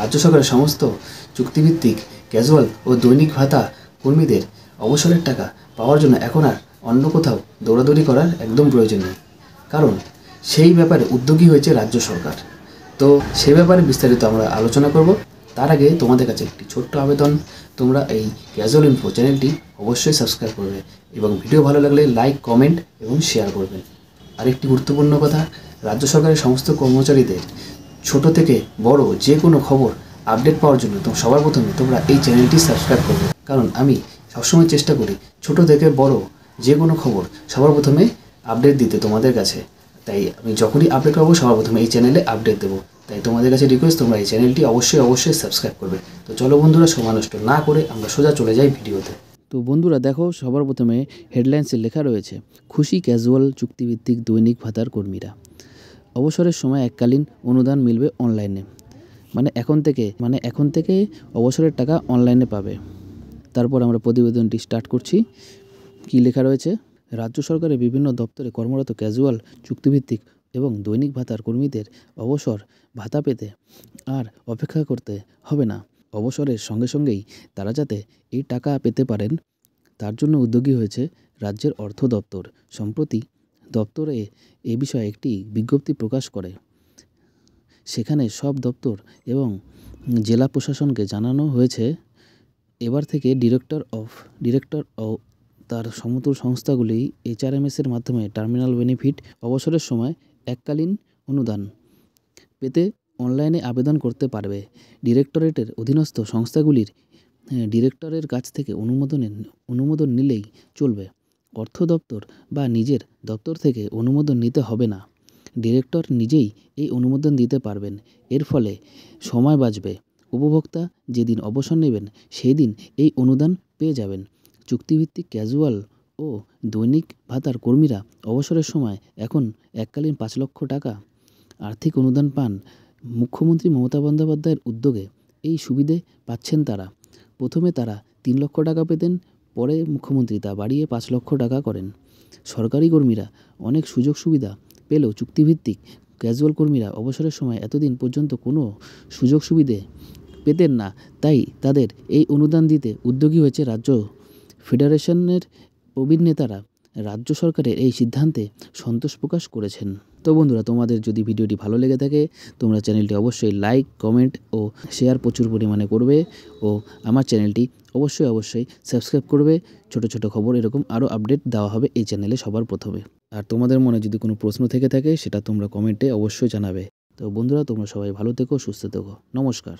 রাজ্য সরকারের সমস্ত চুক্তিভিত্তিক ক্যাজুয়াল ও দৈনিক ভাতা কর্মীদের অবসরের টাকা পাওয়ার জন্য এখন আর অন্য কোথাও দৌড়াদৌড়ি করার একদম প্রয়োজন নেই, কারণ সেই ব্যাপারে উদ্যোগী হয়েছে রাজ্য সরকার। তো সে ব্যাপারে বিস্তারিত আমরা আলোচনা করব। তার আগে তোমাদের কাছে একটি ছোট্ট আবেদন, তোমরা এই ক্যাজুয়াল ইনফো চ্যানেলটি অবশ্যই সাবস্ক্রাইব করবে এবং ভিডিও ভালো লাগলে লাইক, কমেন্ট এবং শেয়ার করবেন। আরেকটি গুরুত্বপূর্ণ কথা, রাজ্য সরকারের সমস্ত কর্মচারীদের ছোট থেকে বড় যে কোনো খবর আপডেট পাওয়ার জন্য সবার প্রথমে তোমরা এই চ্যানেলটি সাবস্ক্রাইব করবে, কারণ আমি সবসময় চেষ্টা করি ছোট থেকে বড় যে কোনো খবর সবার প্রথমে আপডেট দিতে তোমাদের কাছে। তাই আমি যখনই আপডেট পাবো সবার প্রথমে এই চ্যানেলে আপডেট দেবো। তাই তোমাদের কাছে রিকোয়েস্ট, তোমরা এই চ্যানেলটি অবশ্যই সাবস্ক্রাইব করবে। তো চলো বন্ধুরা, সময় নষ্ট না করে আমরা সোজা চলে যাই ভিডিওতে। তো বন্ধুরা দেখো, সবার প্রথমে হেডলাইন্সে লেখা রয়েছে, খুশি ক্যাজুয়াল চুক্তিভিত্তিক দৈনিক ভাতার কর্মীরা, অবসরের সময় এককালীন অনুদান মিলবে অনলাইনে। মানে এখন থেকে অবসরের টাকা অনলাইনে পাবে। তারপর আমরা প্রতিবেদনটি স্টার্ট করছি। কি লেখা রয়েছে, রাজ্য সরকারের বিভিন্ন দপ্তরে কর্মরত ক্যাজুয়াল চুক্তিভিত্তিক এবং দৈনিক ভাতার কর্মীদের অবসর ভাতা পেতে আর অপেক্ষা করতে হবে না। অবসরের সঙ্গে সঙ্গেই তারা যাতে এই টাকা পেতে পারেন তার জন্য উদ্যোগী হয়েছে রাজ্যের অর্থ দপ্তর। সম্প্রতি দপ্তরে এ বিষয়ে একটি বিজ্ঞপ্তি প্রকাশ করে। সেখানে সব দপ্তর এবং জেলা প্রশাসনকে জানানো হয়েছে, এবার থেকে ডিরেক্টর ও তার সমতুল সংস্থাগুলি HRMS-এর মাধ্যমে টার্মিনাল বেনিফিট অবসরের সময় এককালীন অনুদান পেতে অনলাইনে আবেদন করতে পারবে। ডিরেক্টরেটের অধীনস্থ সংস্থাগুলির ডিরেক্টরের কাছ থেকে অনুমোদন নিলেই চলবে। অর্থ দপ্তর বা নিজের দপ্তর থেকে অনুমোদন নিতে হবে না। ডিরেক্টর নিজেই এই অনুমোদন দিতে পারবেন। এর ফলে সময় বাঁচবে। উপভোক্তা যেদিন অবসর নেবেন সেই দিন এই অনুদান পেয়ে যাবেন। চুক্তিভিত্তিক ক্যাজুয়াল ও দৈনিক ভাতার কর্মীরা অবসরের সময় এখন এককালীন 5 লক্ষ টাকা আর্থিক অনুদান পান। মুখ্যমন্ত্রী মমতা বন্দ্যোপাধ্যায়ের উদ্যোগে এই সুবিধে পাচ্ছেন তারা। প্রথমে তারা 3 লক্ষ টাকা পেতেন, পরে মুখ্যমন্ত্রী তা বাড়িয়ে 5 লক্ষ টাকা করেন। সরকারি কর্মীরা অনেক সুযোগ সুবিধা পেলেও চুক্তিভিত্তিক ক্যাজুয়াল কর্মীরা অবসরের সময় এতদিন পর্যন্ত কোনো সুযোগ সুবিধে পেতেন না। তাই তাদের এই অনুদান দিতে উদ্যোগী হয়েছে রাজ্য ফেডারেশনের প্রবীণ নেতারা। রাজ্য সরকারের এই সিদ্ধান্তে সন্তোষ প্রকাশ করেছেন। তো বন্ধুরা, তোমাদের যদি ভিডিওটি ভালো লেগে থাকে তোমরা চ্যানেলটি অবশ্যই লাইক, কমেন্ট ও শেয়ার প্রচুর পরিমাণে করবে ও আমার চ্যানেলটি অবশ্যই সাবস্ক্রাইব করবে। ছোট ছোট খবর এরকম আরও আপডেট দেওয়া হবে এই চ্যানেলে সবার প্রথমে। আর তোমাদের মনে যদি কোনো প্রশ্ন থেকে থাকে সেটা তোমরা কমেন্টে অবশ্যই জানাবে। তো বন্ধুরা, তোমরা সবাই ভালো থেকো, সুস্থ থেকো। নমস্কার।